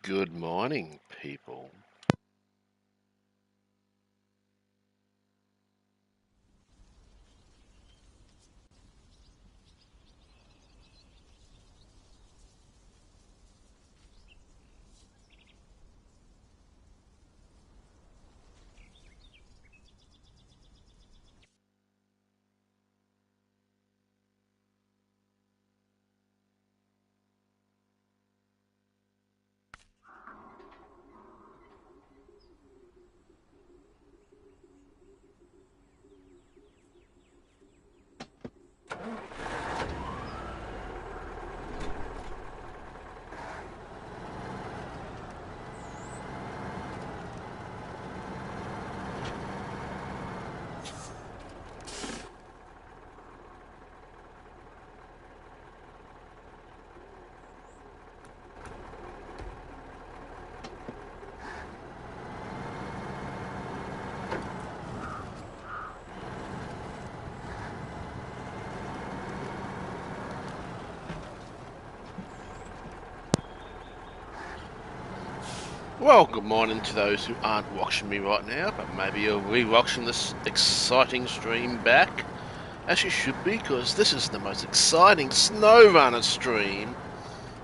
Good morning, people. Well, good morning to those who aren't watching me right now, but maybe you'll be watching this exciting stream back, as you should be, because this is the most exciting Snowrunner stream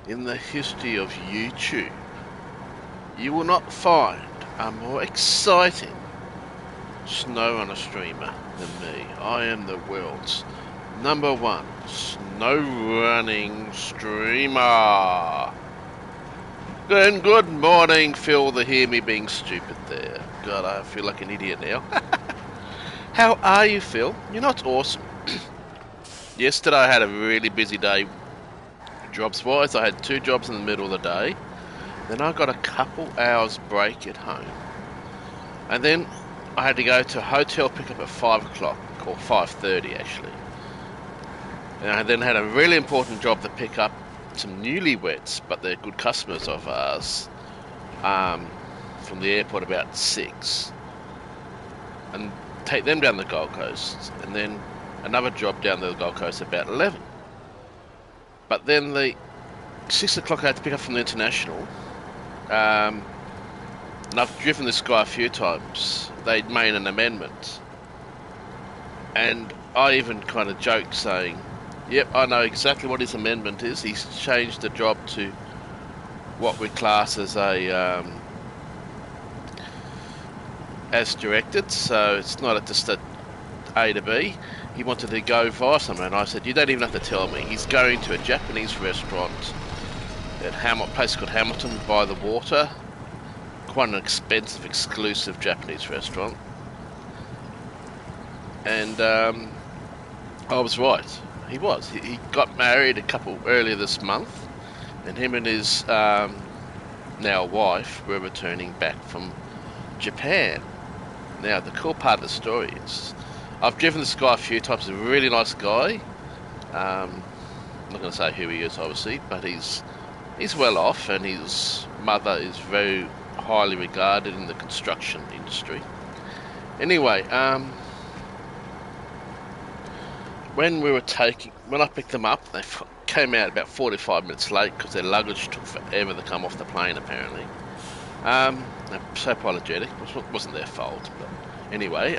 in the history of YouTube. You will not find a more exciting Snowrunner streamer than me. I am the world's #1 snowrunning streamer. And good morning, Phil, to hear me being stupid there. God, I feel like an idiot now. How are you, Phil? You're not awesome. Yesterday I had a really busy day jobs-wise. I had 2 jobs in the middle of the day. Then I got a couple hours break at home. And then I had to go to a hotel pickup at 5 o'clock, or 5:30 actually. And I then had a really important job to pick up some newlyweds, but they're good customers of ours, from the airport about 6, and take them down the Gold Coast, and then another job down the Gold Coast about 11. But then the 6 o'clock I had to pick up from the international, and I've driven this guy a few times. They'd made an amendment, and I even kind of joked saying, yep, I know exactly what his amendment is. He's changed the job to what we class as as directed, so it's not just a A to B. He wanted to go via somewhere, and I said, you don't even have to tell me. He's going to a Japanese restaurant at a place called Hamilton by the water. Quite an expensive, exclusive Japanese restaurant. And I was right. He was. He got married a couple earlier this month, and him and his now wife were returning back from Japan. Now, the cool part of the story is, I've driven this guy a few times. He's a really nice guy. I'm not going to say who he is, obviously, but he's well off, and his mother is very highly regarded in the construction industry. Anyway, when I picked them up, they came out about 45 minutes late because their luggage took forever to come off the plane, apparently. They're so apologetic. It wasn't their fault, but anyway,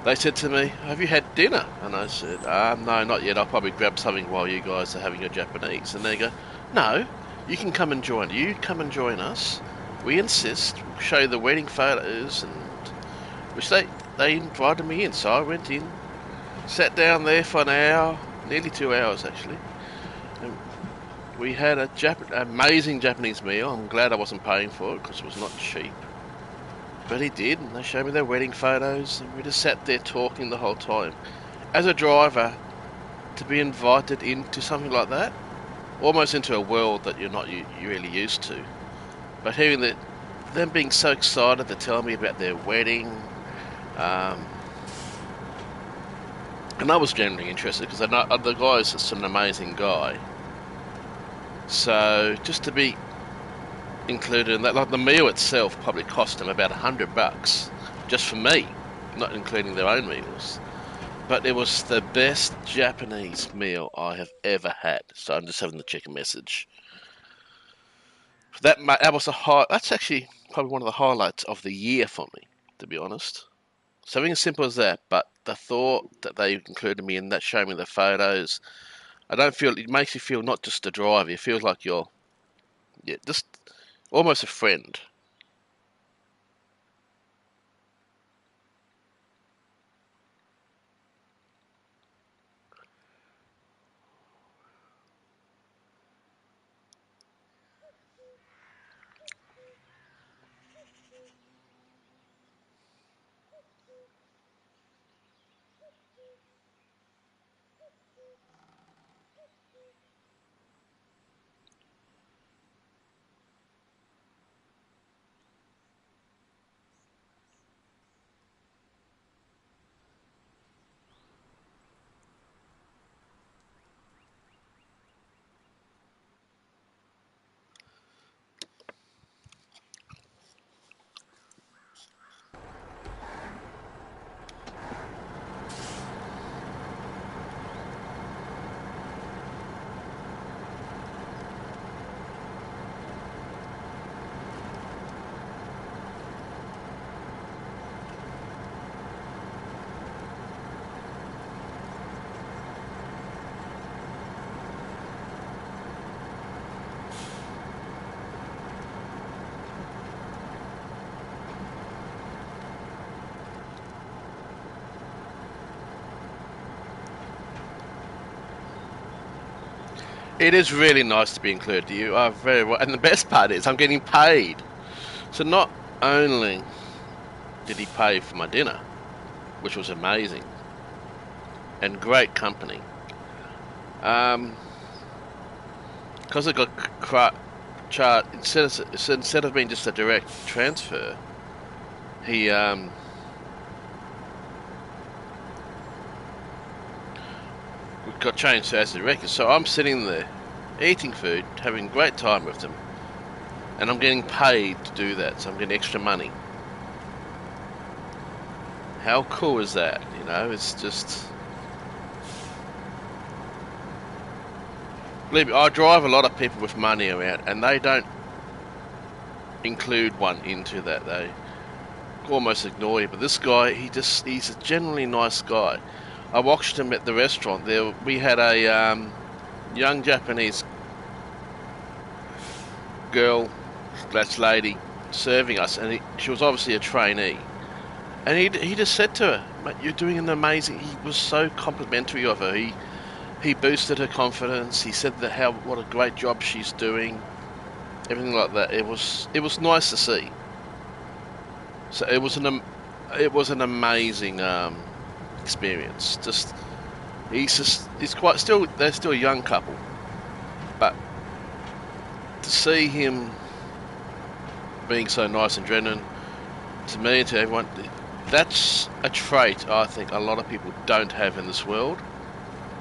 they said to me, have you had dinner? And I said, no, not yet. I'll probably grab something while you guys are having your Japanese. And they go, no, you can come and join. You come and join us. We insist. We'll show you the wedding photos, and which they invited me in. So I went in, sat down there for an hour, nearly 2 hours actually. And we had an amazing Japanese meal. I'm glad I wasn't paying for it because it was not cheap. But he did, and they showed me their wedding photos, and we just sat there talking the whole time. As a driver, to be invited into something like that, almost into a world that you're not really used to. But hearing them being so excited to tell me about their wedding, and I was generally interested because I know the guy's just an amazing guy. So just to be included in that, like the meal itself probably cost them about $100 just for me, not including their own meals. But it was the best Japanese meal I have ever had. So I'm just having the chicken message. That was a high. That's actually probably one of the highlights of the year for me, to be honest. Something as simple as that, but the thought that they included me in that, showing me the photos, I don't feel it makes you feel not just a driver. You feel like you're, yeah, just almost a friend. It is really nice to be included. You are very well, and the best part is I'm getting paid. So not only did he pay for my dinner, which was amazing and great company, because it got chart instead of being just a direct transfer, he got changed to as a director. So I'm sitting there eating food, having a great time with them, and I'm getting paid to do that. So I'm getting extra money. How cool is that? You know, it's just. Believe me, I drive a lot of people with money around, and they don't include one into that. They almost ignore you. But this guy, he's a genuinely nice guy. I watched him at the restaurant. There, we had a young Japanese girl, slash lady, serving us, and she was obviously a trainee. And he just said to her, "Mate, you're doing an amazing." He was so complimentary of her. He boosted her confidence. He said that what a great job she's doing, everything like that. It was nice to see. So it was an amazing experience. He's quite still. They're still a young couple, but to see him being so nice and genuine to me and to everyone, that's a trait I think a lot of people don't have in this world.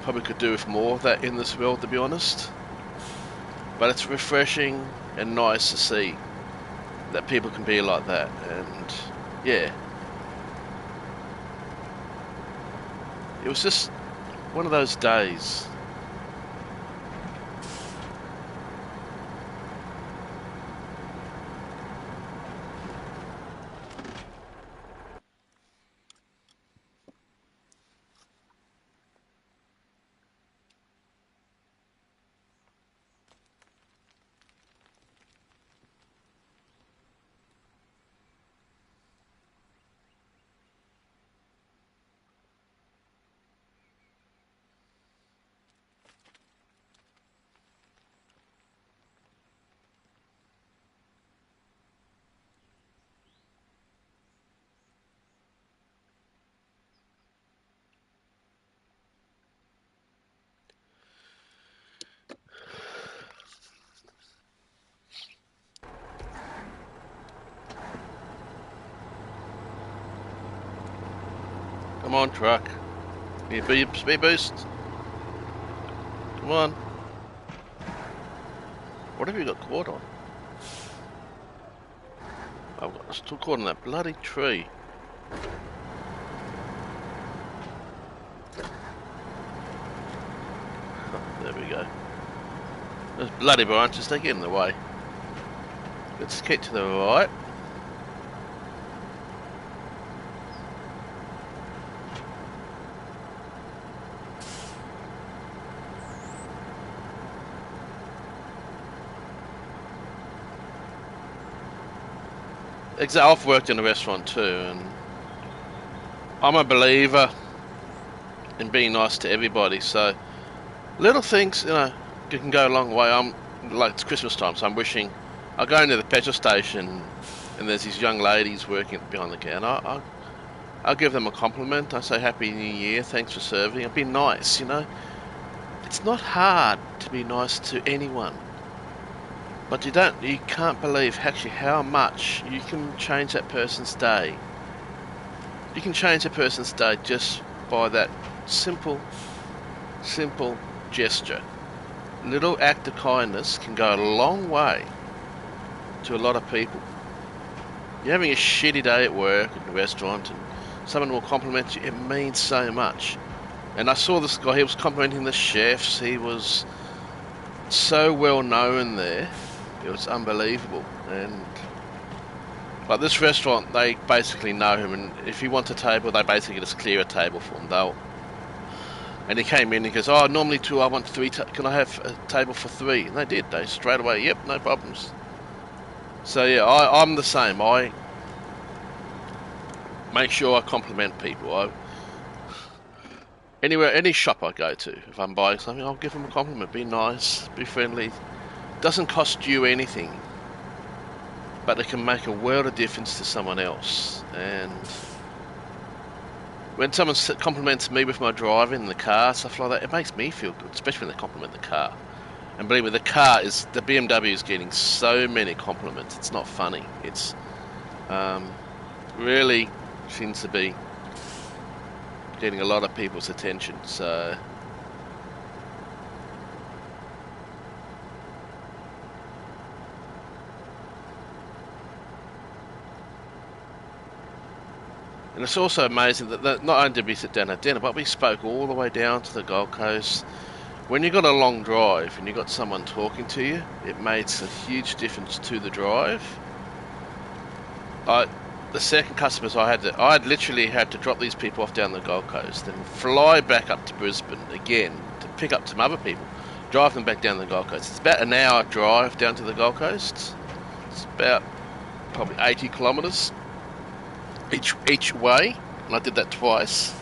Probably could do with more of that in this world, to be honest. But it's refreshing and nice to see that people can be like that. And yeah, it was just one of those days. Come on, truck. Speed boost. Come on. What have you got caught on? I've got still caught on that bloody tree. Oh, there we go. Those bloody branches, they get in the way. Let's get to the right. I've worked in a restaurant too, and I'm a believer in being nice to everybody. So little things, you can go a long way. Like it's Christmas time, so I'm wishing. I go into the petrol station, and there's these young ladies working behind the counter. I'll give them a compliment. I say Happy New Year, thanks for serving. I'll be nice, It's not hard to be nice to anyone. But you can't believe actually how much you can change that person's day. You can change a person's day just by that simple gesture. Little act of kindness can go a long way to a lot of people. You're having a shitty day at work, at the restaurant, and someone will compliment you. It means so much. And I saw this guy, he was complimenting the chefs. He was so well known there. It was unbelievable. And like this restaurant, they basically know him, and if he wants a table, they basically just clear a table for him. And he came in and he goes, "Oh, normally two, I want three. Can I have a table for three?" And they did. They straight away, "Yep, no problems." So yeah, I'm the same. I make sure I compliment people. Any shop I go to, if I'm buying something, I'll give them a compliment. Be nice, be friendly. Doesn't cost you anything, but it can make a world of difference to someone else. And when someone compliments me with my driving in the car, stuff like that, it makes me feel good, especially when they compliment the car. And believe me, the BMW is getting so many compliments. It's not funny. It's really seems to be getting a lot of people's attention. So and it's also amazing that not only did we sit down at dinner, but we spoke all the way down to the Gold Coast. When you've got a long drive and you've got someone talking to you, it makes a huge difference to the drive. The second customers I'd literally had to drop these people off down the Gold Coast and fly back up to Brisbane again to pick up some other people, drive them back down the Gold Coast. It's about an hour drive down to the Gold Coast. It's about probably 80 kilometres each way, and I did that twice.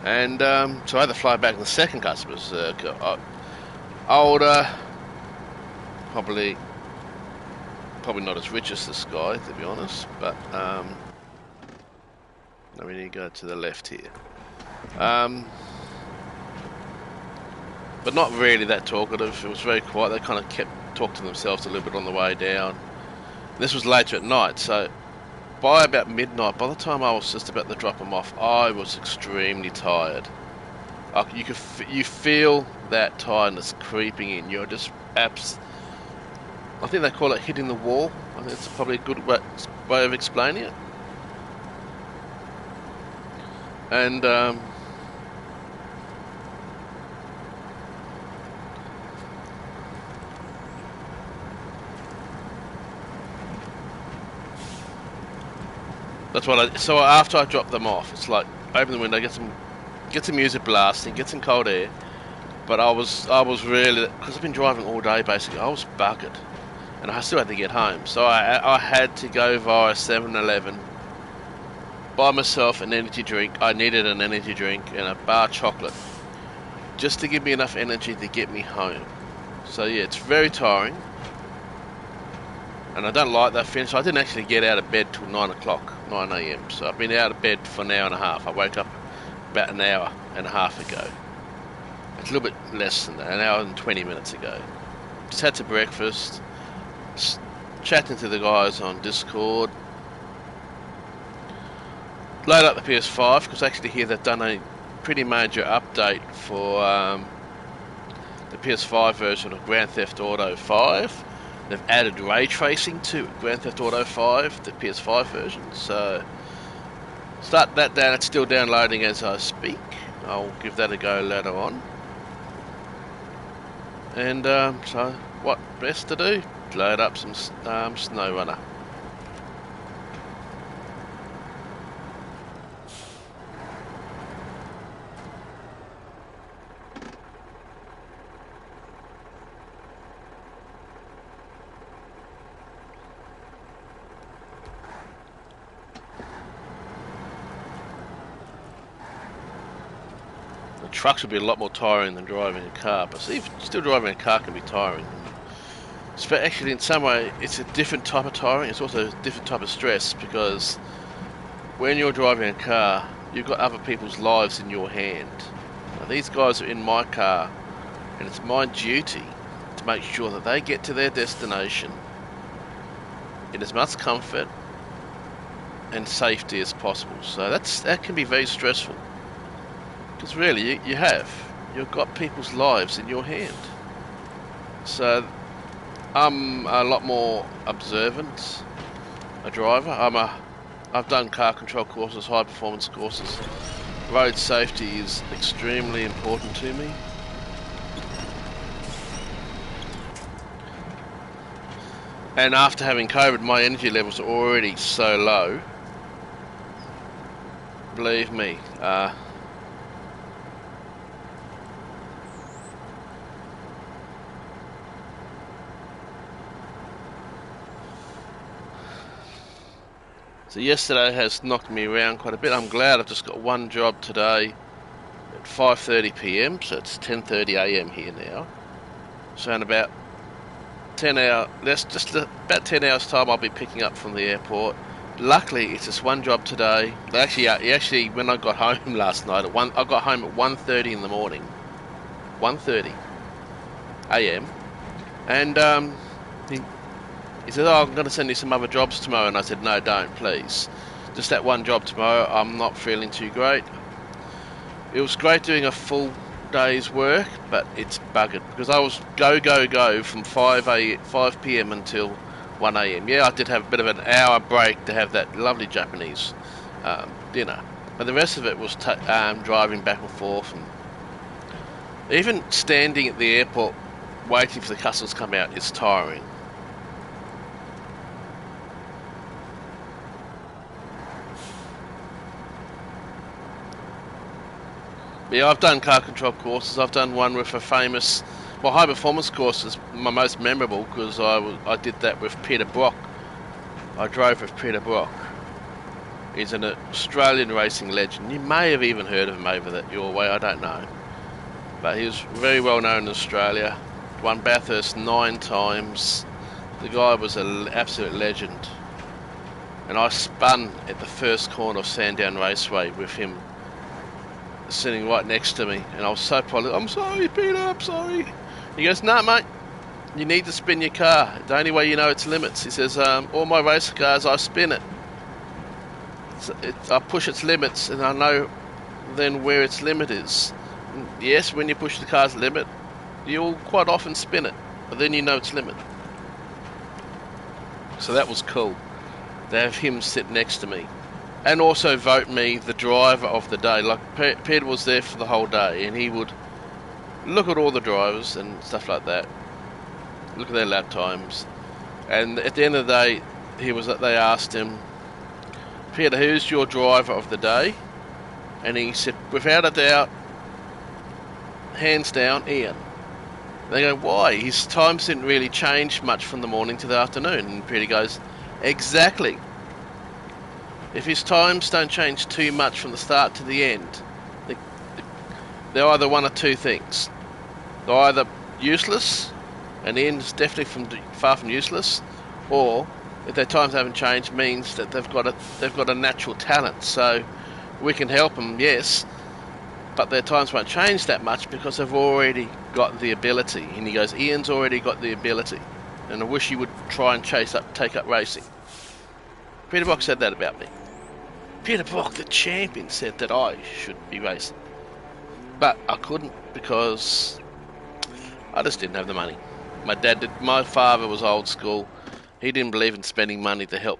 And so I had to fly back. The second customers, older, probably not as rich as this guy, to be honest. But now we need to go to the left here. But not really that talkative. It was very quiet. They kind of kept talking to themselves a little bit on the way down. This was later at night, so by about midnight, by the time I was just about to drop them off, I was extremely tired. You feel that tiredness creeping in. You're just I think they call it hitting the wall. I think it's probably a good way of explaining it. And that's what so after I drop them off, it's like open the window, get some music blasting, get some cold air. But I was really, because I've been driving all day basically, I was buggered, and I still had to get home. So I had to go via 7-Eleven, buy myself an energy drink. I needed an energy drink and a bar chocolate, just to give me enough energy to get me home. So yeah, it's very tiring. And I don't like that finish. I didn't actually get out of bed till 9 a.m. So I've been out of bed for an hour and a half. I woke up about an hour and a half ago. It's a little bit less than that, an hour and 20 minutes ago. Just had some breakfast, chatting to the guys on Discord. Load up the PS5, because actually here they've done a pretty major update for the PS5 version of Grand Theft Auto 5. They've added ray tracing to Grand Theft Auto 5, the PS5 version. So start that down. It's still downloading as I speak. I'll give that a go later on. And so what best to do? Load up some Snowrunner. Trucks would be a lot more tiring than driving a car, but still driving a car can be tiring. But actually, in some way, it's a different type of tiring. It's also a different type of stress, because when you're driving a car, you've got other people's lives in your hand. Now, these guys are in my car, and it's my duty to make sure that they get to their destination in as much comfort and safety as possible. So that can be very stressful. Because really, you've got people's lives in your hand. So I'm a lot more observant, a driver. I've done car control courses, high performance courses. Road safety is extremely important to me. And after having COVID, my energy levels are already so low. Believe me, so yesterday has knocked me around quite a bit. I'm glad I've just got one job today at 5:30 p.m. So it's 10:30 a.m. here now. So in about 10 hours time, I'll be picking up from the airport. Luckily, it's just one job today. Actually, when I got home last night, I got home at 1:30 in the morning. 1:30 a.m. And he said, "Oh, I'm going to send you some other jobs tomorrow." And I said, "No, don't, please. Just that one job tomorrow. I'm not feeling too great." It was great doing a full day's work, but it's buggered because I was go from 5 p.m. until 1 a.m. Yeah, I did have a bit of an hour break to have that lovely Japanese dinner, but the rest of it was driving back and forth, and even standing at the airport waiting for the customs to come out is tiring. Yeah, I've done car control courses. I've done one with a famous, high performance course is my most memorable because I did that with Peter Brock. I drove with Peter Brock. He's an Australian racing legend. You may have even heard of him over your way, I don't know. But he was very well known in Australia. Won Bathurst 9 times. The guy was an absolute legend. And I spun at the first corner of Sandown Raceway with him sitting right next to me, and I was so polite. "I'm sorry, Peter, I'm sorry." He goes, "No, mate, you need to spin your car. The only way you know its limits." He says, "All my race cars, I spin it. I push its limits, and I know then where its limit is. And yes, when you push the car's limit, you'll quite often spin it, but then you know its limit." So that was cool to have him sit next to me. And also vote me the driver of the day. Like, Peter was there for the whole day, and he would look at all the drivers and stuff like that. Look at their lap times. And at the end of the day, they asked him, "Peter, who's your driver of the day?" And he said, without a doubt, hands down, Ian. They go, "Why? His times didn't really change much from the morning to the afternoon." And Peter goes, "Exactly. If his times don't change too much from the start to the end, they're either one or two things. They're either useless, and Ian's definitely far from useless, or if their times haven't changed, means that they've got a natural talent. So we can help them, yes, but their times won't change that much because they've already got the ability." And he goes, "Ian's already got the ability, and I wish he would try and take up racing." Peter Brock said that about me. Peter Brock, the champion, said that I should be racing. But I couldn't because I just didn't have the money. My father was old school. He didn't believe in spending money to help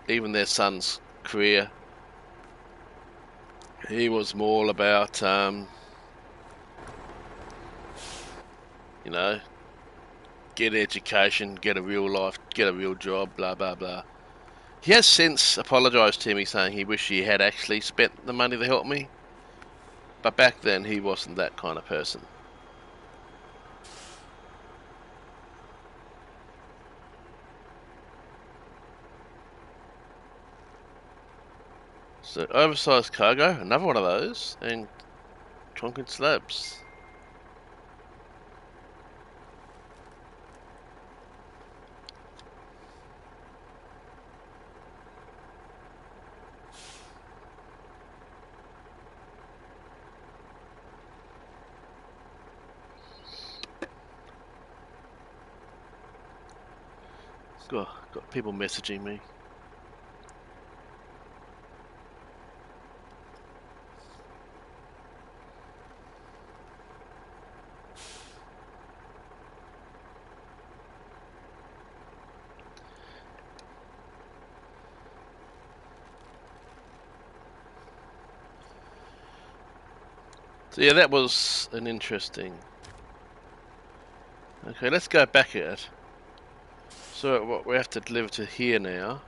even their son's career. He was more about, get education, get a real life, get a real job, blah blah blah. He has since apologised to me, saying he wished he had actually spent the money to help me, but back then he wasn't that kind of person. So oversized cargo, another one of those, and concrete slabs. Got people messaging me. So yeah, that was an interesting. Okay, let's go back at it. So what we have to deliver to here now,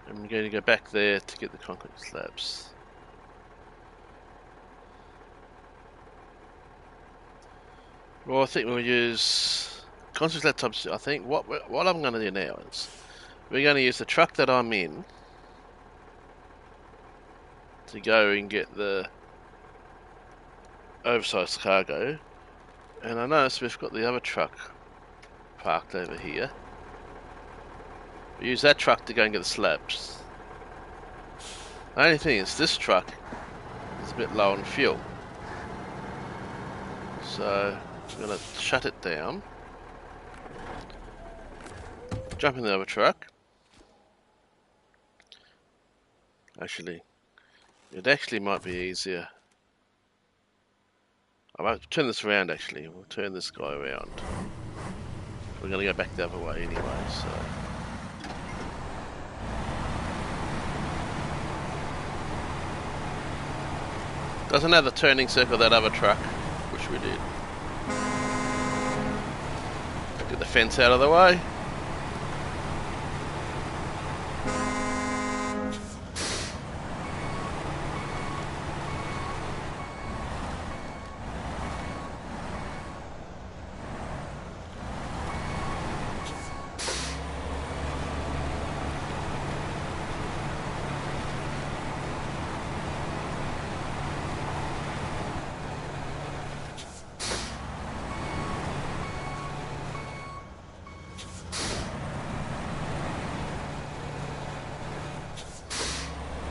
and we're going to go back there to get the concrete slabs. Well, I think we'll use concrete slab types. I think what I'm going to do now is we're going to use the truck that I'm in to go and get the oversized cargo. And I noticed we've got the other truck parked over here. We use that truck to go and get the slabs. The only thing is this truck is a bit low on fuel. So I'm going to shut it down. Jump in the other truck. Actually, it actually might be easier. I might turn this around actually. We'll turn this guy around. We're going to go back the other way anyway, so. Doesn't have the turning circle that other truck, which we did. Get the fence out of the way.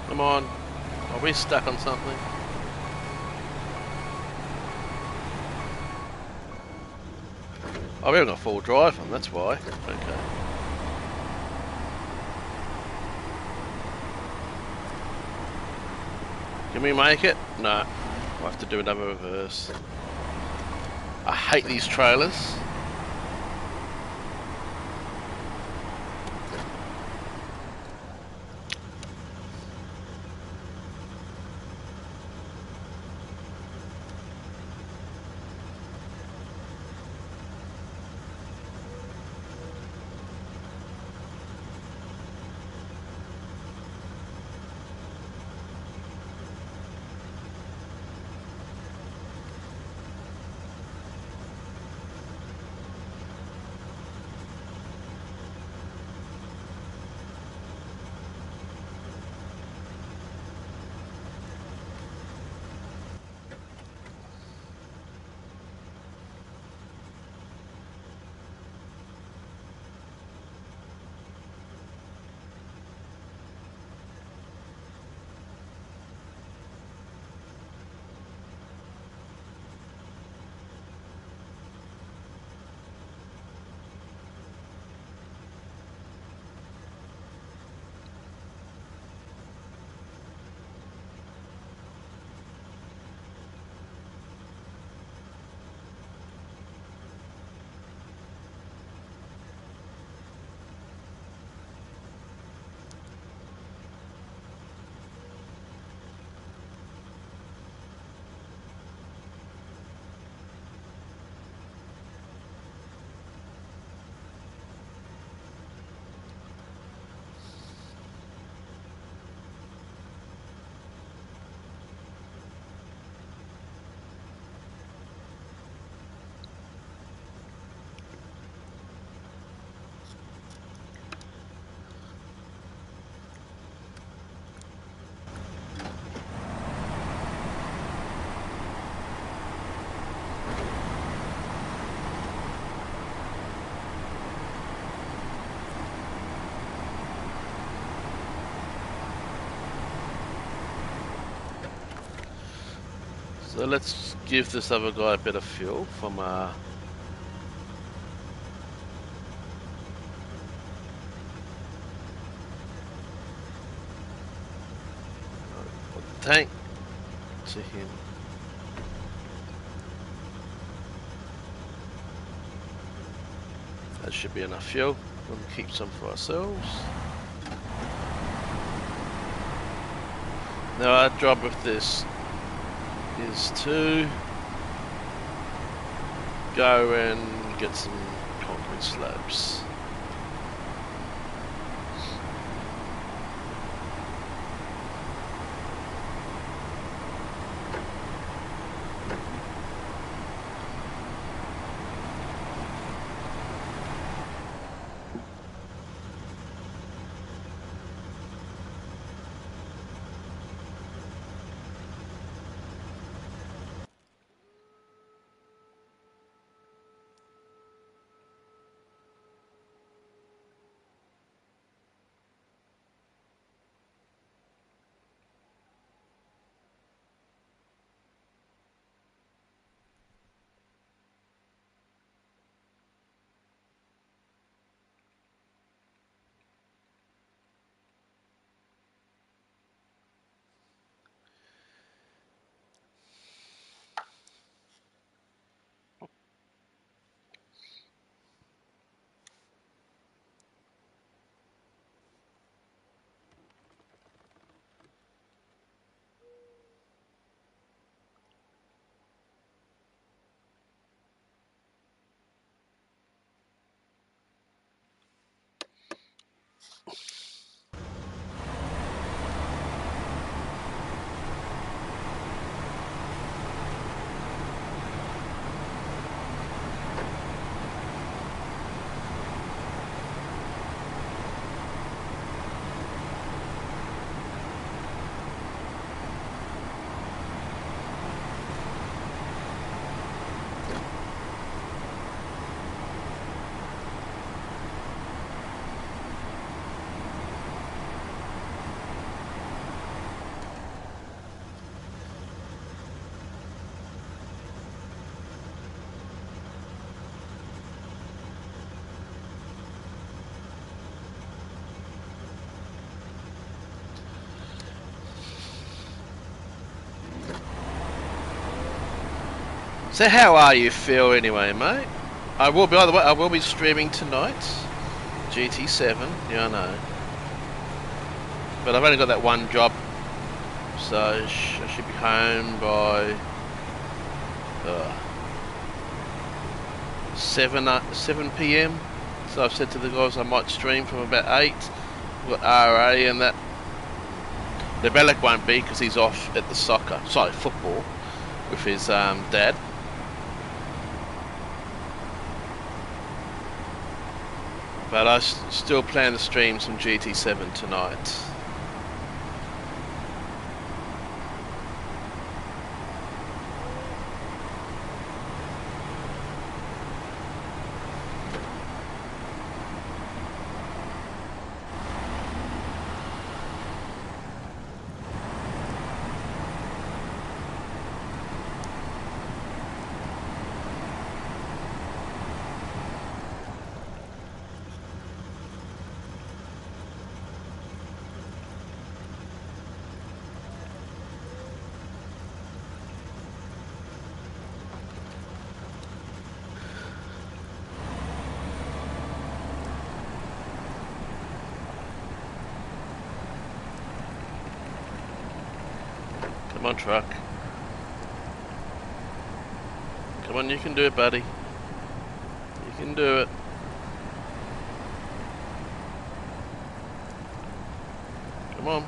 Come on. Are we stuck on something? Oh, we haven't got full drive on, that's why. Okay. Can we make it? No. We'll have to do another reverse. I hate these trailers. So let's give this other guy a bit of fuel from the tank to him. That should be enough fuel. We'll keep some for ourselves. Now our job with this is to go and get some concrete slabs. So how are you, Phil, anyway, mate? I will be, by the way, I will be streaming tonight. GT7, yeah, I know. But I've only got that one job, so I should be home by 7 p.m. So I've said to the guys I might stream from about 8. We've got RA and that. The Bellic won't be because he's off at the football, with his dad. But I still plan to stream some GT7 tonight. Come on, truck. Come on, you can do it, buddy. You can do it. Come on.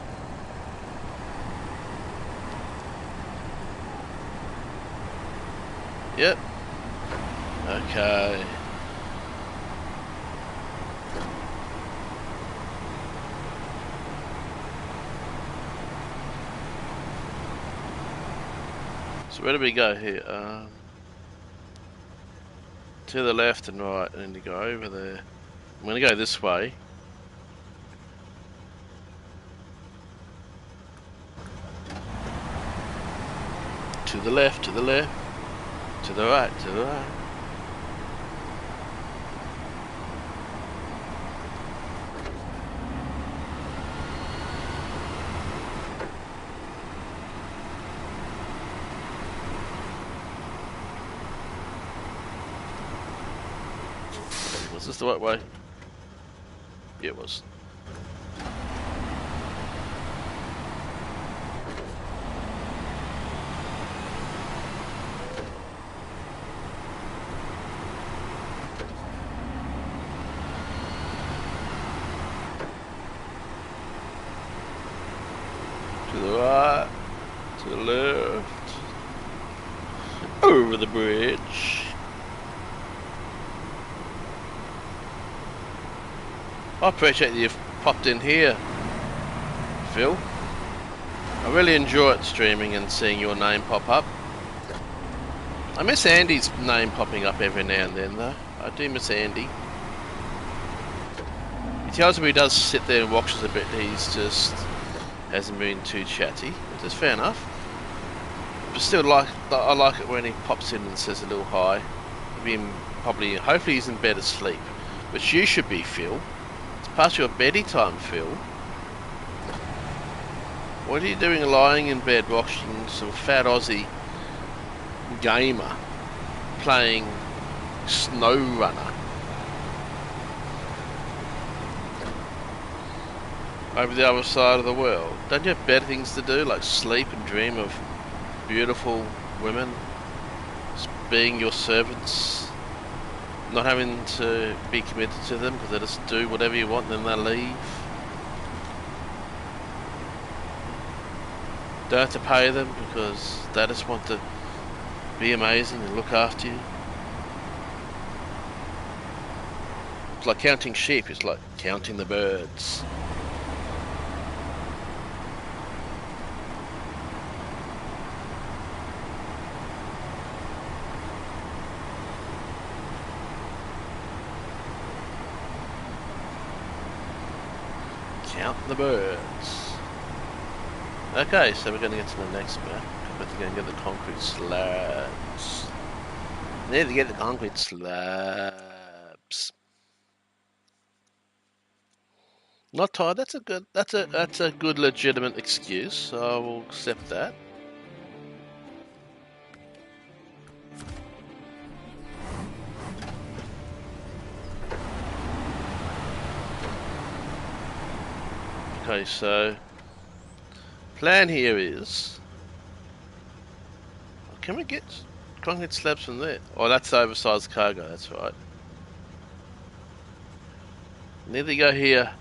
Yep. Okay. So where do we go here? To the left and right, and then you go over there. I'm going to go this way. To the left, to the left. To the right, to the right. Was this the right way? Yeah, it was. To the right, to the left, over the bridge. I appreciate that you've popped in here, Phil. I really enjoy it streaming and seeing your name pop up. I miss Andy's name popping up every now and then though. I do miss Andy. He tells me he does sit there and watches a bit, he's just hasn't been too chatty, which is fair enough. But still, I like it when he pops in and says a little hi. Hopefully he's in bed asleep, which you should be, Phil. It's past your beddy time, Phil. What are you doing lying in bed watching some fat Aussie gamer playing Snowrunner over the other side of the world? Don't you have better things to do, like sleep and dream of beautiful women being your servants, not having to be committed to them because they just do whatever you want and then they leave? Don't have to pay them because they just want to be amazing and look after you. It's like counting sheep, it's like counting the birds. Count the birds. Okay, so we're going to get to the next map. We're going to get the concrete slabs. Need to get the concrete slabs. Not tired. That's a good legitimate excuse. So I will accept that. Okay, so plan here is, can we get concrete slabs from there? Oh, that's oversized cargo, that's right. Need to go here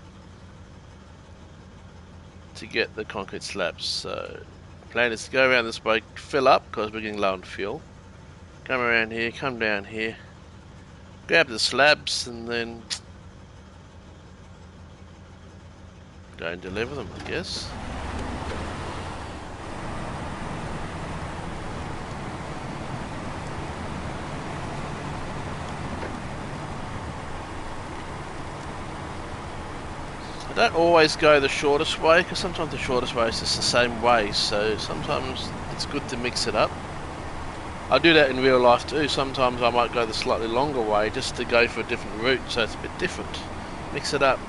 to get the concrete slabs. So plan is to go around this way, fill up because we're getting low on fuel. Come around here, come down here, grab the slabs and then go and deliver them, I guess. I don't always go the shortest way because sometimes the shortest way is just the same way, so sometimes it's good to mix it up. I do that in real life too. Sometimes I might go the slightly longer way just to go for a different route so it's a bit different. Mix it up.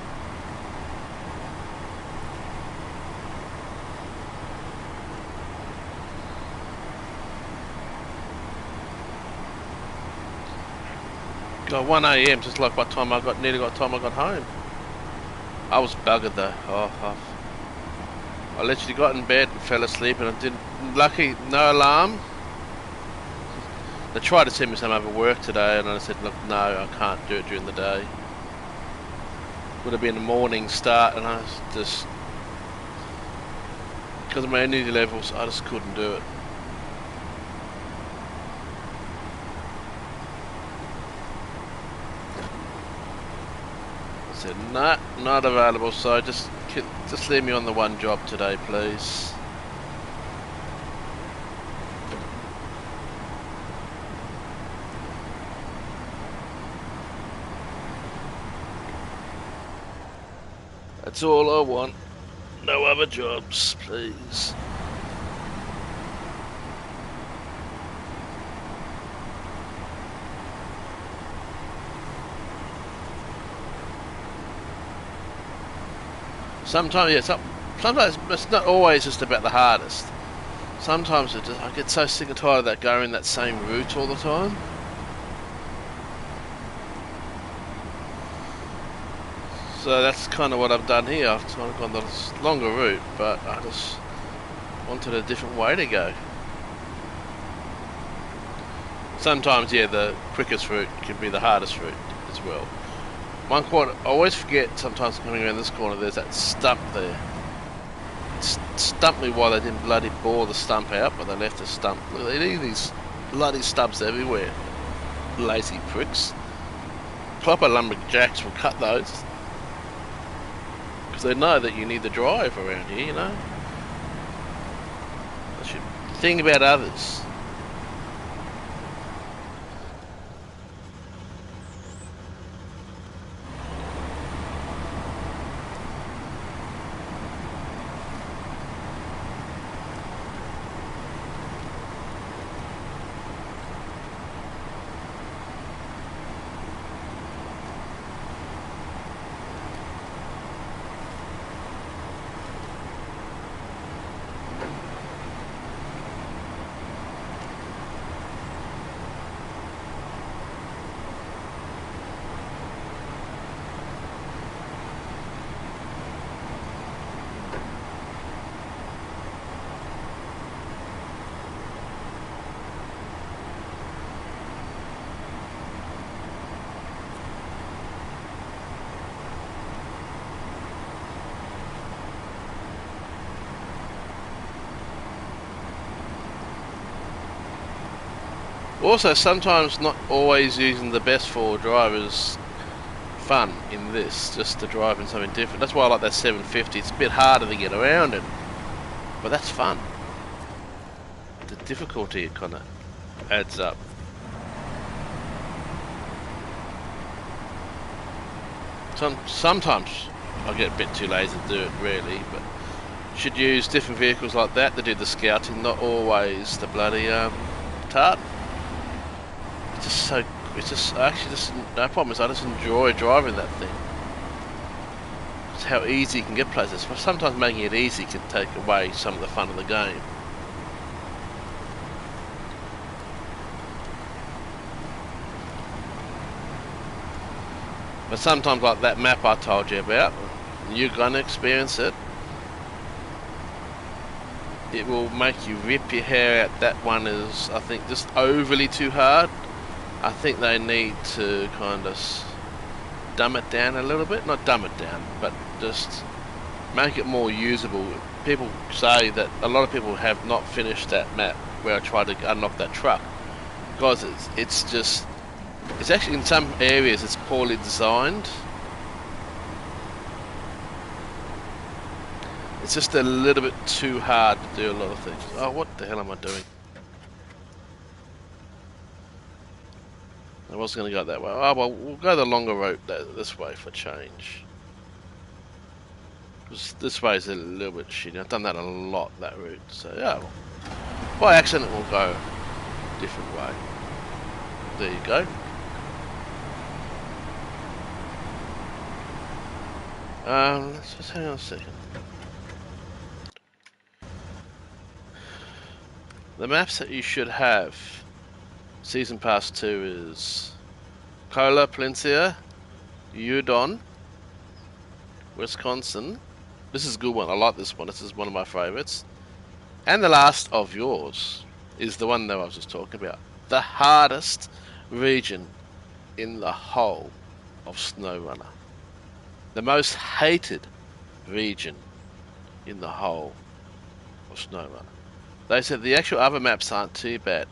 Got 1 AM, just like by the time I got home. I was buggered though. I literally got in bed and fell asleep, and I didn't. Lucky, no alarm. They tried to send me some over work today, and I said, look, no, I can't do it during the day. Would have been a morning start, and I was just, because of my energy levels, I just couldn't do it. Said, nah, not available, so just leave me on the one job today, please. That's all I want. No other jobs, please. Sometimes, yeah, sometimes it's not always just about the hardest. Sometimes I get so sick and tired of that going that same route all the time. So that's kind of what I've done here. I've kind of gone the longer route, but I just wanted a different way to go. Sometimes, yeah, the quickest route can be the hardest route as well. One corner, I always forget sometimes coming around this corner, there's that stump there. It stumped me why they didn't bloody bore the stump out, but they left the stump. Look, they leave these bloody stumps everywhere. Lazy pricks. Proper lumberjacks will cut those. Because they know that you need the drive around here, you know. They should think about others. Also, sometimes not always using the best four drivers fun in this, just to drive in something different. That's why I like that 750. It's a bit harder to get around it, but that's fun. The difficulty it kind of adds up. Sometimes I get a bit too lazy to do it, really, but should use different vehicles like that to do the scouting, not always the bloody tart. No problem is I just enjoy driving that thing. It's how easy you can get places. But sometimes making it easy can take away some of the fun of the game. But sometimes, like that map I told you about, you're gonna experience it. It will make you rip your hair out. That one is, I think, just overly too hard. I think they need to kind of dumb it down a little bit. Not dumb it down, but just make it more usable. People say that a lot of people have not finished that map where I tried to unlock that truck. Because it's actually in some areas it's poorly designed. It's just a little bit too hard to do a lot of things. Oh, what the hell am I doing? I was going to go that way. Oh, well, we'll go the longer route this way for change. Because this way is a little bit shitty. I've done that a lot, that route. So, yeah, well, by accident we'll go a different way. There you go. Let's just hang on a second. The maps that you should have Season Pass 2 is Cola, Palencia, Udon, Wisconsin. This is a good one. I like this one. This is one of my favourites. And the last of yours is the one that I was just talking about. The hardest region in the whole of Snowrunner. The most hated region in the whole of Snowrunner. They said the actual other maps aren't too bad.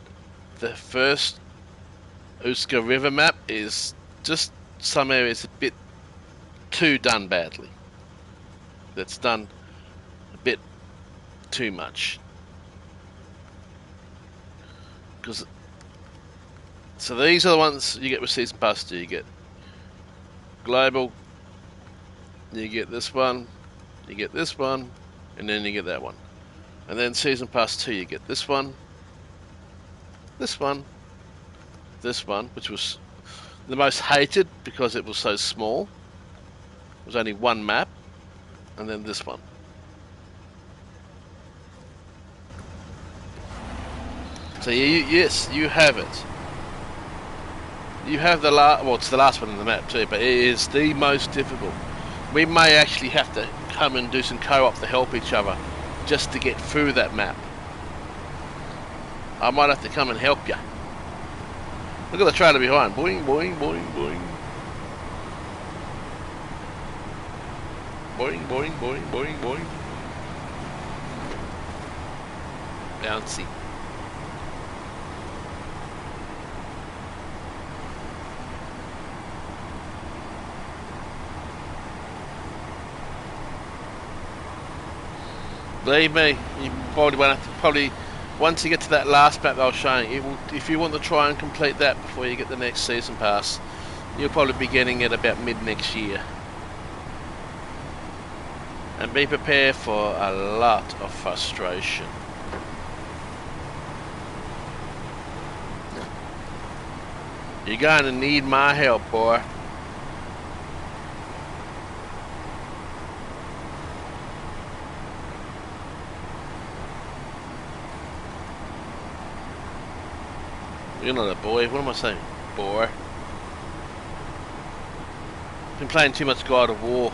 The first Uska River map is just some areas a bit too done badly. That's done a bit too much. So these are the ones you get with Season Pass 2. You get Global, you get this one, you get this one, and then you get that one. And then Season Pass 2 you get this one, this one, this one, which was the most hated because it was so small. It was only one map. and then this one. So yes, you have it. You have the last, well, it's the last one in the map too, but it is the most difficult. We may actually have to come and do some co-op to help each other just to get through that map. I might have to come and help you. Look at the trailer behind. Boing, boing, boing, boing. Boing, boing, boing, boing, boing. Bouncy. Believe me, you probably won't have to, once you get to that last map I was showing, it will, if you want to try and complete that before you get the next season pass, you'll probably be getting it about mid next year. And be prepared for a lot of frustration. You're going to need my help, boy. You're not a boy. What am I saying? Boy. Been playing too much God of War.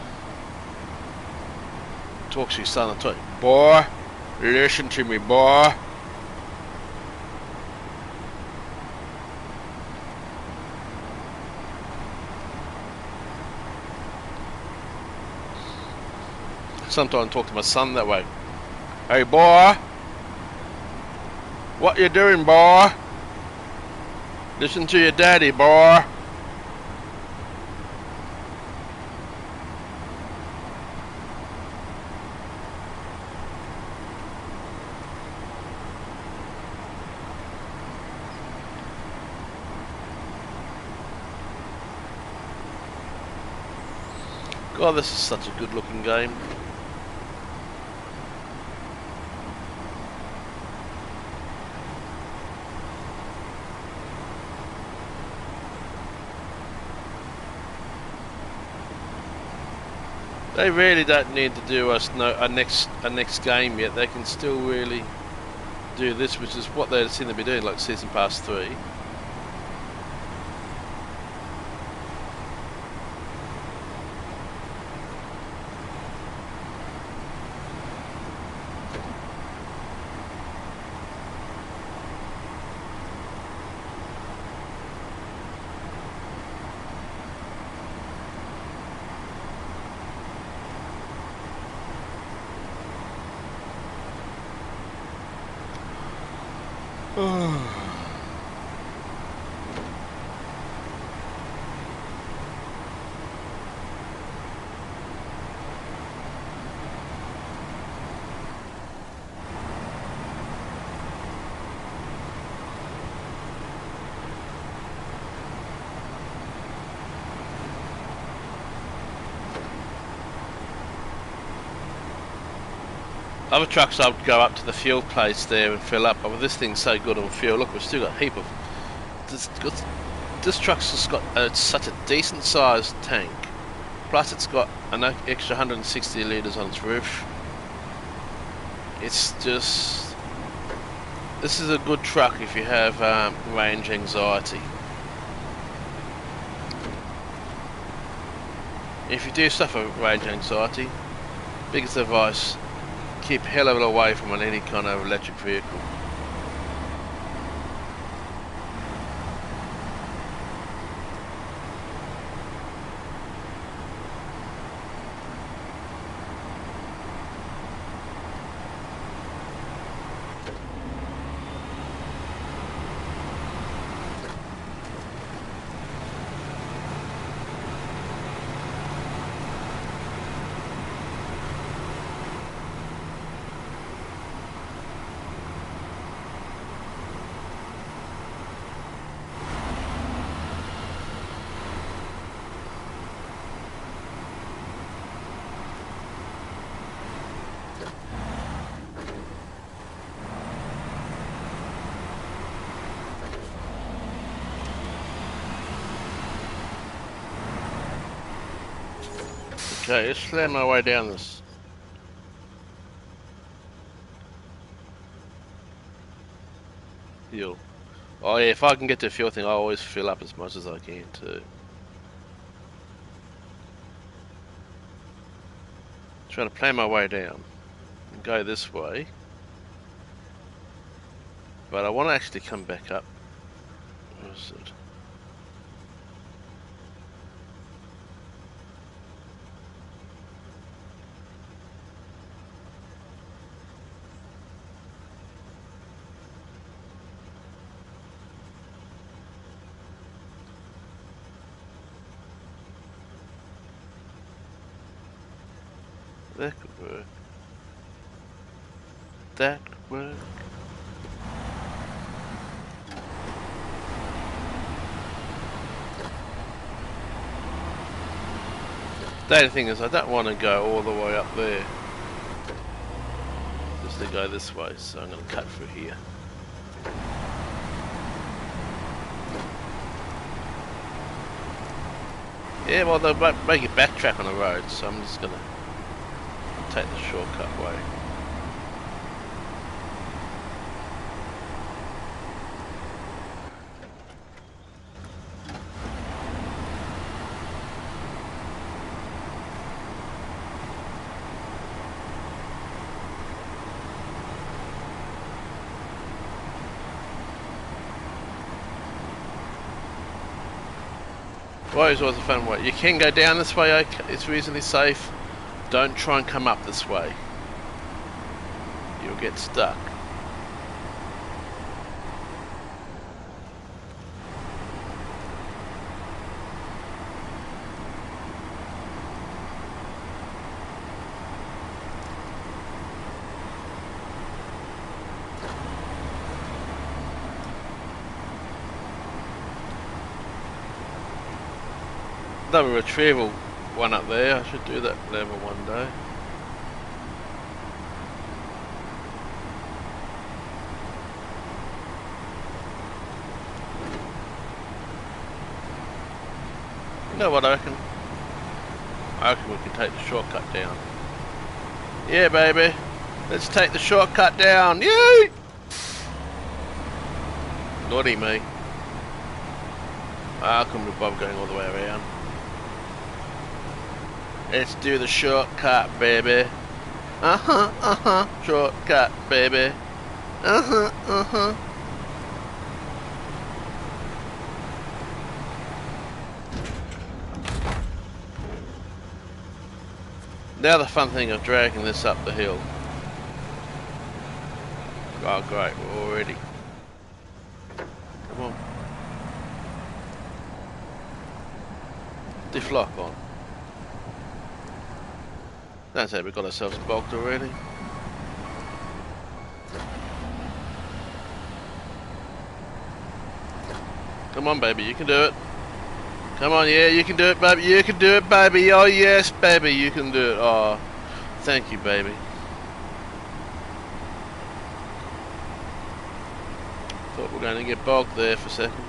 Talk to your son. I tell you, boy. Listen to me, boy. Sometimes I talk to my son that way. Hey, boy. What you doing, boy? Listen to your daddy, boy. God, this is such a good looking game. They really don't need to do a next game yet. They can still really do this, which is what they seem to be doing, like Season Pass 3. Other trucks I would go up to the fuel place there and fill up, but this thing's so good on fuel. Look, we've still got a heap of... This truck's just got such a decent sized tank. Plus it's got an extra 160 litres on its roof. It's just... This is a good truck if you have range anxiety. If you do suffer range anxiety, biggest advice, keep hell of it away from any kind of electric vehicle. Okay, let's slam my way down this. fuel. Oh yeah, if I can get to the fuel thing, I always fill up as much as I can too. Trying to plan my way down and go this way. But I want to actually come back up. Where is it? That could work. That could work. The only thing is I don't want to go all the way up there. Just to go this way, so I'm going to cut through here. Yeah, well they'll make you backtrack on the road, so I'm just going to take the shortcut way. Well, it's always a fun way. You can go down this way, okay, it's reasonably safe. Don't try and come up this way. You'll get stuck. Another retrieval one up there. I should do that level one day. You know what I reckon? I reckon we can take the shortcut down. Yeah, baby. Let's take the shortcut down. Yay! Naughty me. I couldn't be bothered going all the way around. Let's do the shortcut, baby. Shortcut, baby. Now the fun thing of dragging this up the hill. Oh great, we're all ready. Come on. Diff lock on. Don't say we've got ourselves bogged already. Come on, baby, you can do it. Come on, yeah, you can do it, baby. You can do it, baby. Oh, yes, baby, you can do it. Oh, thank you, baby. Thought we were going to get bogged there for a second.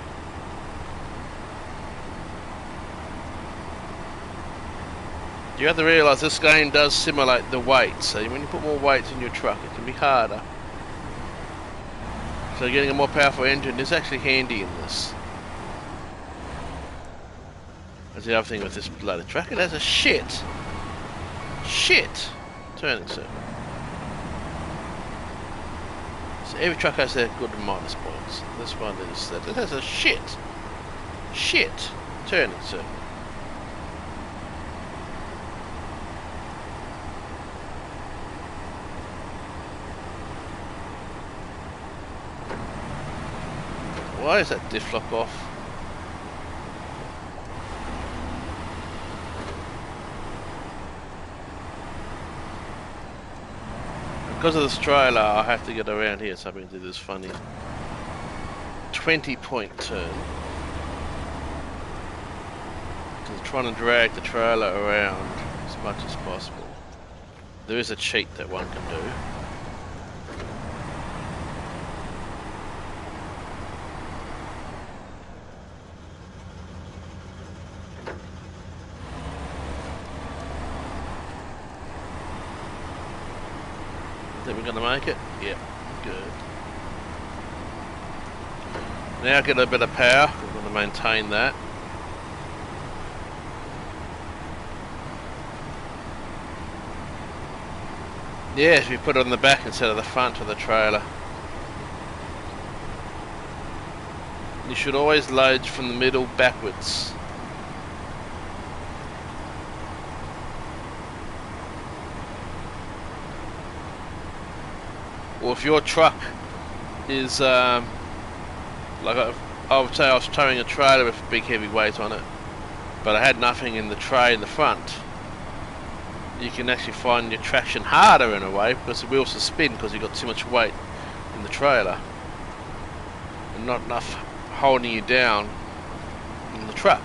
You have to realise this game does simulate the weight, so when you put more weights in your truck it can be harder. So getting a more powerful engine is actually handy in this. That's the other thing with this bloody truck, it has a shit turning circle. So every truck has their good and minus points. This one is that it has a shit turning circle. Why is that diff lock off? Because of this trailer, I have to get around here, so I'm going to do this funny 20-point turn. Because I'm trying to drag the trailer around as much as possible. There is a cheat that one can do. Think we're gonna make it? Yep, good. Now get a bit of power. We're going to maintain that. Yes, we put it on the back instead of the front of the trailer. You should always load from the middle backwards. Or if your truck is like I would say I was towing a trailer with a big heavy weight on it, but I had nothing in the tray in the front, you can actually find your traction harder in a way because the wheels will spin because you've got too much weight in the trailer and not enough holding you down in the truck.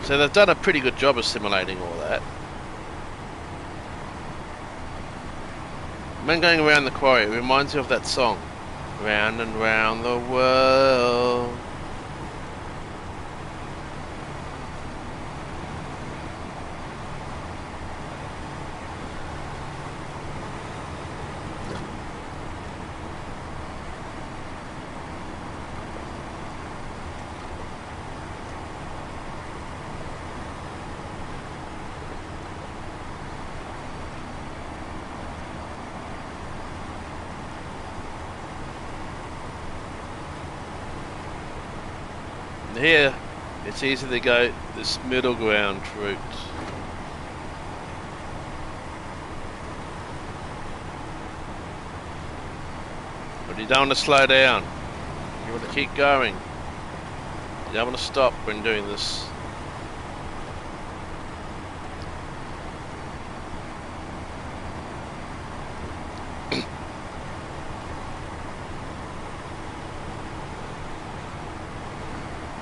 So they've done a pretty good job of simulating all that. When going around the quarry, it reminds me of that song, Round and Round the World. Here, it's easy to go this middle ground route. But you don't want to slow down. You want to keep going. You don't want to stop when doing this.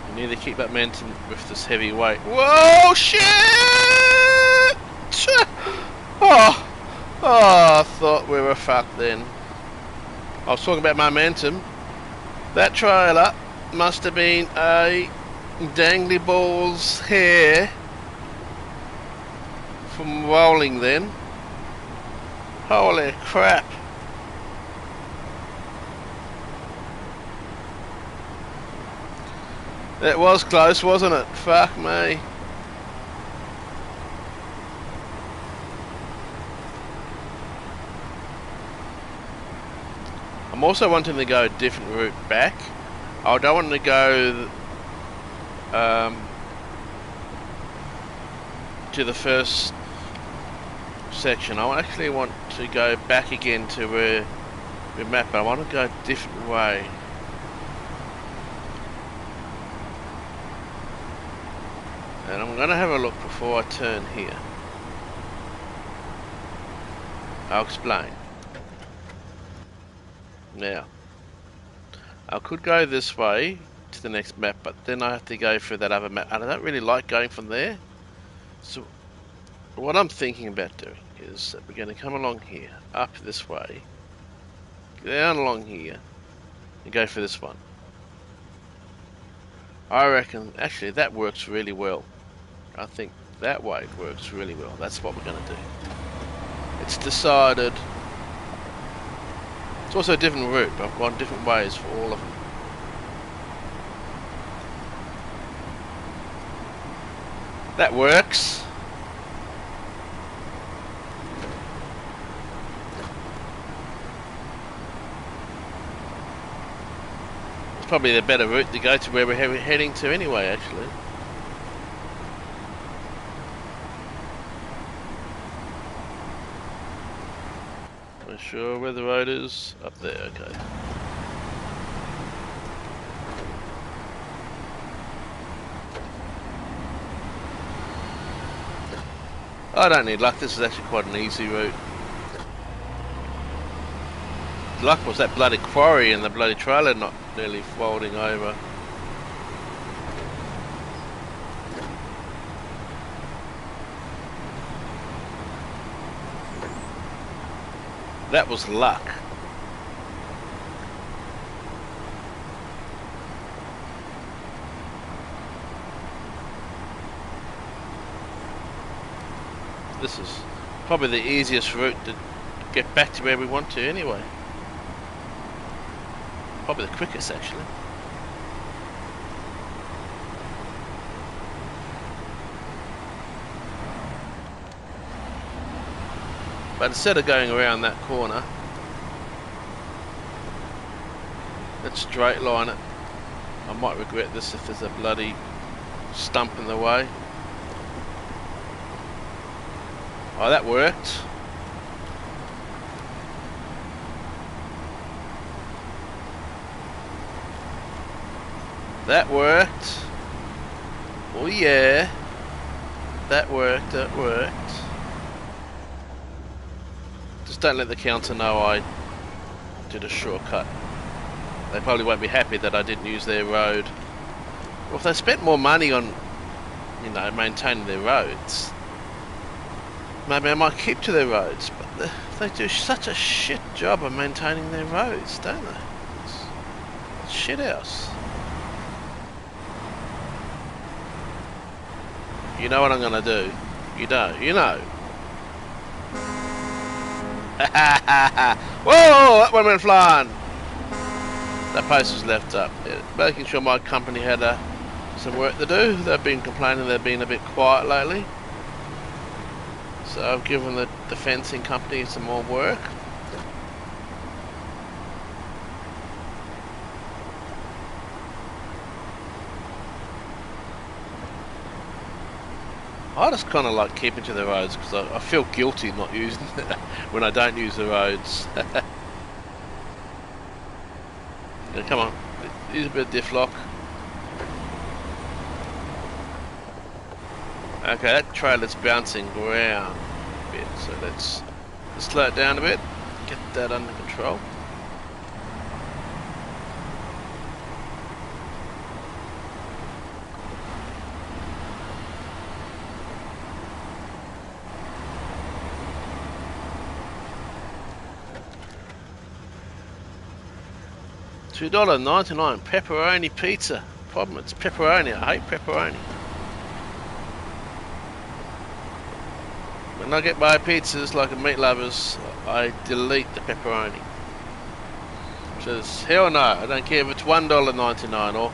You need to keep that momentum with this heavy weight. Whoa, shit! Oh, I thought we were fucked then. I was talking about momentum. That trailer must have been a dangly ball's hair from rolling then. Holy crap. It was close, wasn't it? Fuck me. I'm also wanting to go a different route back. I don't want to go to the first section. I actually want to go back again to where we mapped, but I want to go a different way. And I'm going to have a look before I turn here. I'll explain. Now, I could go this way to the next map, but then I have to go through that other map, and I don't really like going from there. So, what I'm thinking about doing is that we're going to come along here, up this way, down along here, and go for this one. I reckon, actually, that works really well. I think that way works really well. That's what we're going to do. It's decided. It's also a different route, but I've gone different ways for all of them. That works. It's probably the better route to go to where we're heading to anyway, actually. Not sure where the road is. Up there, okay. I don't need luck, this is actually quite an easy route. Luck was that bloody quarry and the bloody trailer not nearly folding over. That was luck. This is probably the easiest route to get back to where we want to anyway. Probably the quickest, actually. But instead of going around that corner, let's straight line it. I might regret this if there's a bloody stump in the way. Oh, that worked. That worked. Oh yeah. That worked, that worked. Just don't let the counter know I did a shortcut. They probably won't be happy that I didn't use their road. Well, if they spent more money on, you know, maintaining their roads, maybe I might keep to their roads, but they do such a shit job of maintaining their roads, don't they? It's shit house. You know what I'm gonna do? You know. Whoa! That one went flying! That post was left up. Yeah, making sure my company had some work to do. They've been complaining they've been a bit quiet lately. So I've given the fencing company some more work. I just kind of like keeping to the roads because I feel guilty not using it when I don't use the roads. Yeah, come on, use a bit of diff lock. Okay, that trailer's bouncing around a bit, so let's slow it down a bit, get that under control. $2.99 pepperoni pizza. Problem, it's pepperoni. I hate pepperoni. When I get my pizzas like a meat lovers, I delete the pepperoni. Says hell no, I don't care if it's $1.99 or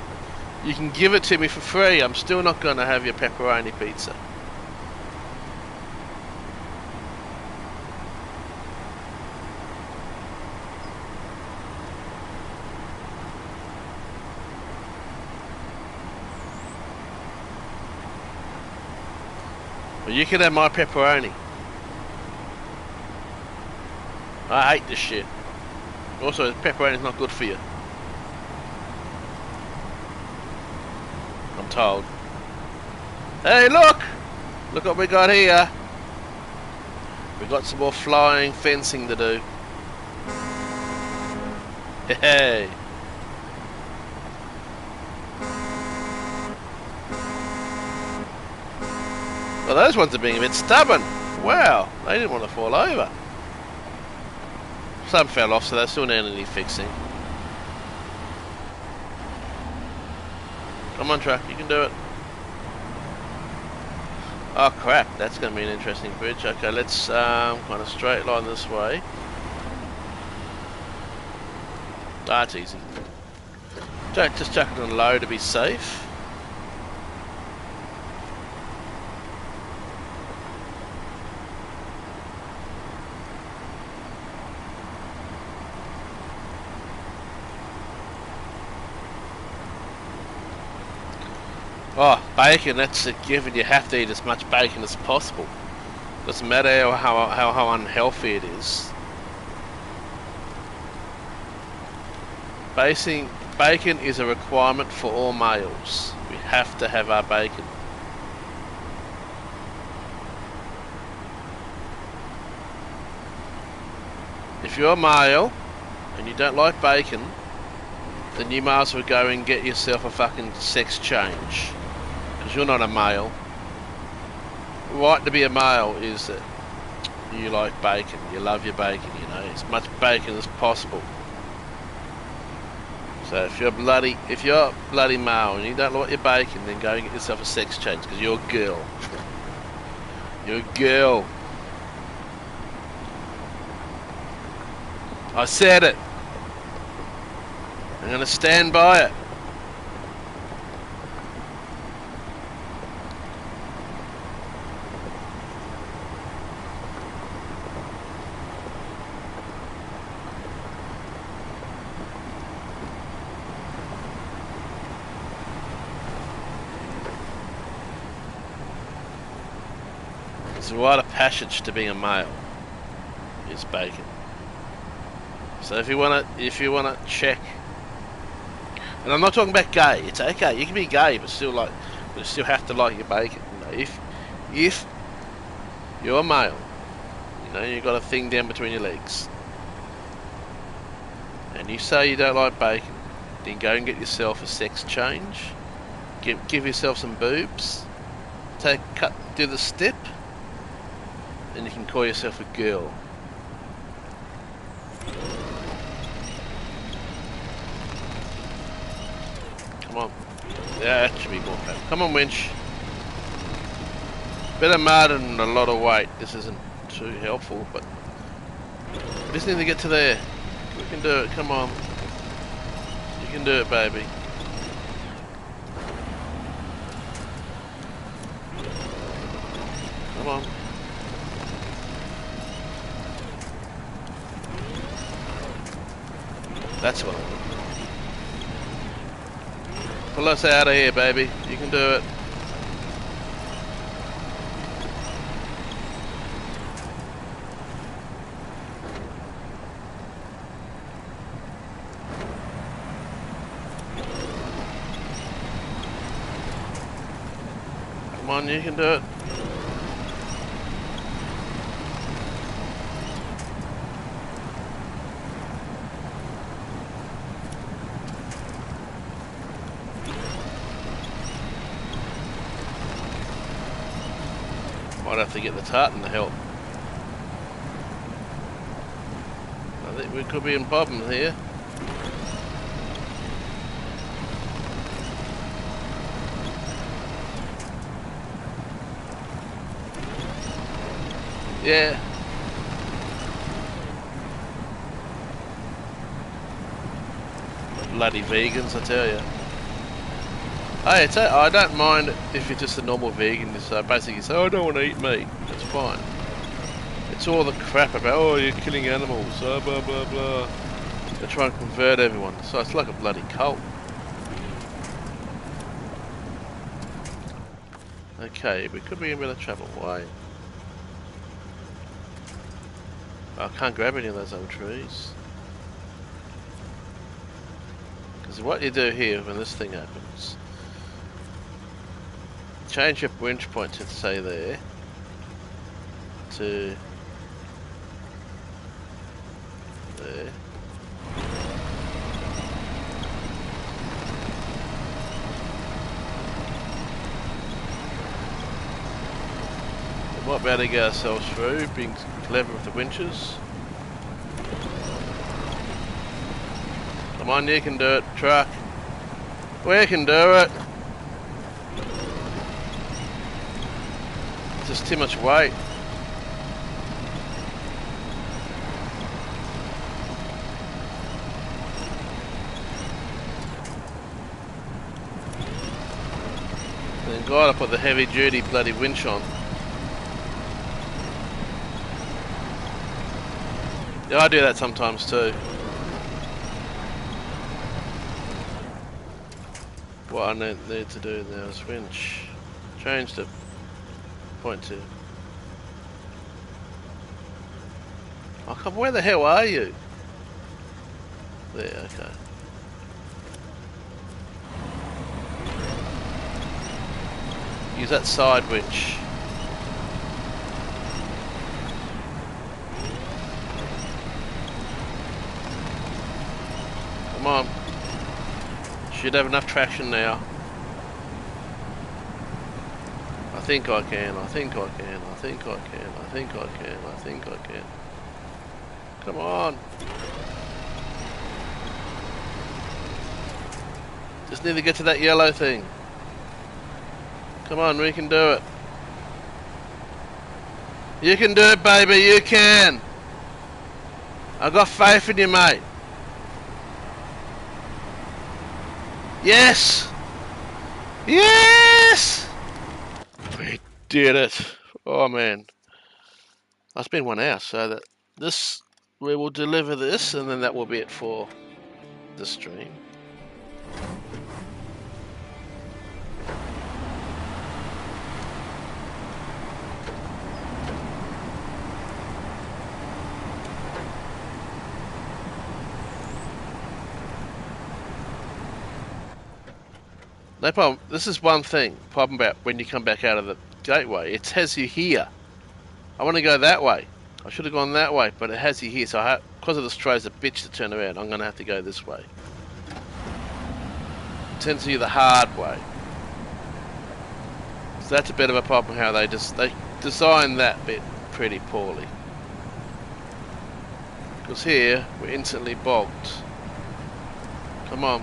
you can give it to me for free. I'm still not going to have your pepperoni pizza. Well, you can have my pepperoni. I hate this shit. Also, pepperoni is not good for you. I'm told. Hey, look! Look what we got here. We got some more flying fencing to do. Hey. Well, those ones are being a bit stubborn. Wow, they didn't want to fall over. Some fell off, so they still need any fixing. Come on, truck, you can do it. Oh crap, that's going to be an interesting bridge. Okay, let's kind of straight line this way. That's easy. Just chuck it on low to be safe. Oh, bacon, that's a given. You have to eat as much bacon as possible. Doesn't matter how unhealthy it is. Bacon is a requirement for all males. We have to have our bacon. If you're a male and you don't like bacon, then you might as well go and get yourself a fucking sex change. Because you're not a male. Right to be a male is that you like bacon. You love your bacon, you know. As much bacon as possible. So if you're bloody male and you don't like your bacon, then go and get yourself a sex change because you're a girl. You're a girl. I said it. I'm going to stand by it. It's a rite of passage to being a male. It's bacon. So if you wanna check, and I'm not talking about gay. It's okay. You can be gay, but still you still have to like your bacon. You know, if you're a male, you know, you've got a thing down between your legs, and you say you don't like bacon, then go and get yourself a sex change. Give yourself some boobs. Do the step. And you can call yourself a girl. Come on. Yeah, that should be more fun. Come on, winch. Bit of mud and a lot of weight. This isn't too helpful, but we just need to get to there. We can do it. Come on. You can do it, baby. Come on. That's what I want. Pull us out of here, baby. You can do it. Come on, you can do it. Might have to get the tartan to help. I think we could be in problems here. Yeah. Bloody vegans, I tell you. Hey, I don't mind if you're just a normal vegan. So basically, you say, oh, I don't want to eat meat. That's fine. It's all the crap about, oh, you're killing animals, blah blah blah. They try and convert everyone. So it's like a bloody cult. Okay, we could be in a bit of trouble. Why? I can't grab any of those old trees. Because what you do here when this thing opens, change your winch point to say there to there. We might be able to get ourselves through, being clever with the winches. Come on, you can do it, truck. We can do it. Just too much weight. Thank God I put the heavy duty bloody winch on. Yeah, I do that sometimes too. What I need to do now is winch. Change the point to. Oh, come, where the hell are you? There, okay. Use that side winch. Come on. Should have enough traction now. I think I can, I think I can, I think I can, I think I can, I think I can. Come on. Just need to get to that yellow thing. Come on, we can do it. You can do it, baby, you can. I've got faith in you, mate. Yes! Yes! We did it. Oh man. I've been 1 hour, so that this we will deliver this and then that will be it for the stream. No problem. This is one thing. Problem about when you come back out of the gateway. It has you here. I want to go that way. I should have gone that way, but it has you here. So because of the strays, a bitch to turn around. I'm going to have to go this way. It tends to you the hard way. So that's a bit of a problem. How they designed that bit pretty poorly. Because here we're instantly bogged. Come on.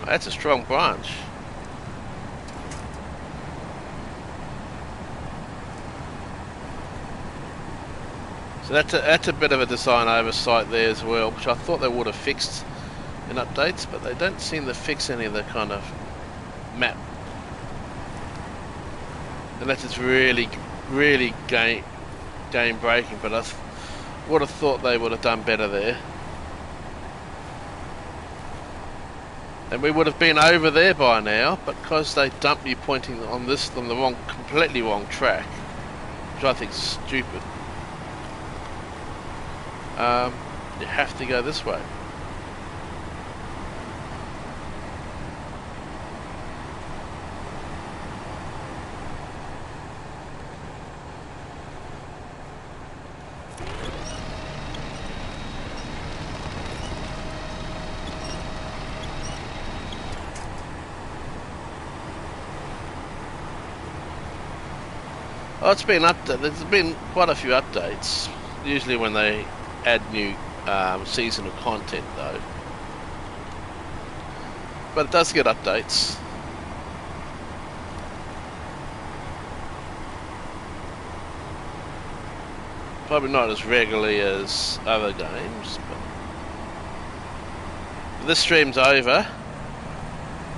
That's a strong branch. So that's a bit of a design oversight there as well, which I thought they would have fixed in updates, but they don't seem to fix any of the kind of map. Unless it's really, really game breaking, but I would have thought they would have done better there. And we would have been over there by now, but because they dumped you pointing on the completely wrong track, which I think is stupid. You have to go this way. Oh, it's been updated. There's been quite a few updates. Usually when they add new seasonal content, though. But it does get updates. Probably not as regularly as other games, but this stream's over.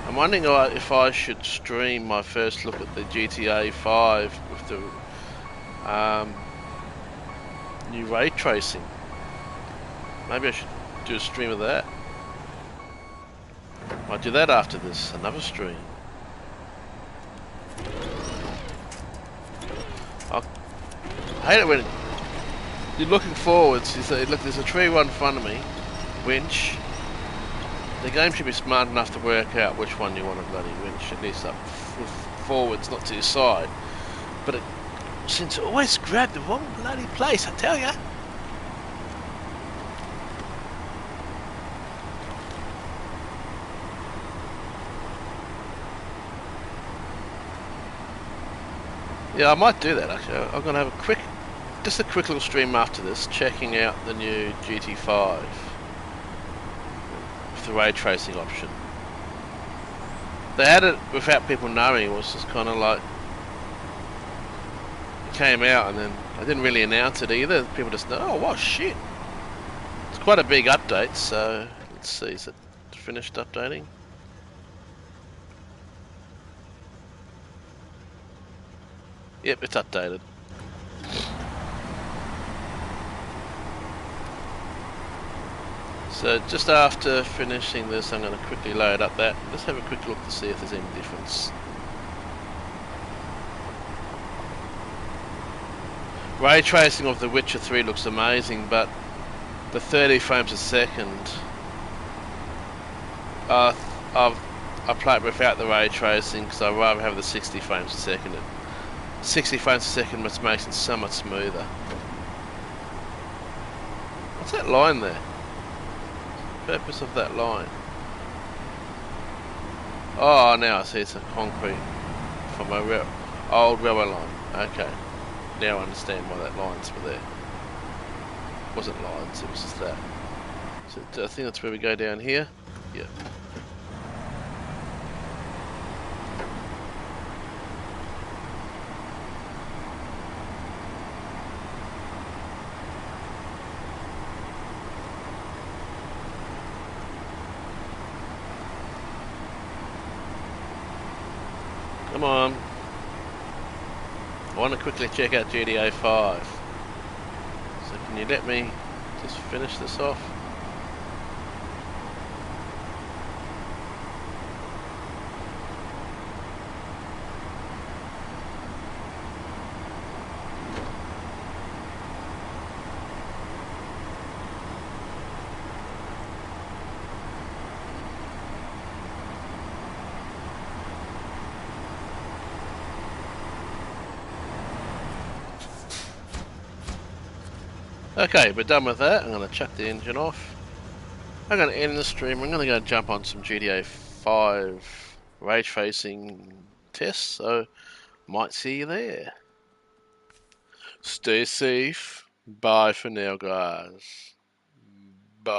I'm wondering if I should stream my first look at the GTA 5 with the new ray tracing. Maybe I should do a stream of that. Might do that after this, another stream. I hate it when you're looking forwards. You say, look, there's a tree right in front of me, winch. The game should be smart enough to work out which one you want to bloody winch, at least up forwards, not to your side. But it seems to always grab the wrong bloody place, I tell ya. Yeah, I might do that actually. I'm gonna have a quick little stream after this, checking out the new GT5 with the ray tracing option. They had it without people knowing. It was just kind of like it came out, and then they didn't really announce it either. People just know, oh, what shit! It's quite a big update. So let's see, is it finished updating? Yep, it's updated. So just after finishing this, I'm going to quickly load up that. Let's have a quick look to see if there's any difference. Ray tracing of The Witcher 3 looks amazing, but the 30 frames a second, I play it without the ray tracing because I'd rather have the 60 frames a second. 60 frames a second, which makes it so much smoother. What's that line there? Purpose of that line? Oh, now I see it's a concrete from a old railway line. Okay, now I understand why that lines were there. It wasn't lines, it was just that. So I think that's where we go down here. Yeah. Come on. I want to quickly check out GTA 5. So can you let me just finish this off? Okay, we're done with that. I'm going to chuck the engine off. I'm going to end the stream. I'm going to go jump on some GTA 5 rage facing tests, so might see you there. Stay safe. Bye for now, guys. Bye.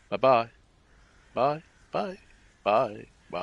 Bye bye. Bye. Bye. Bye.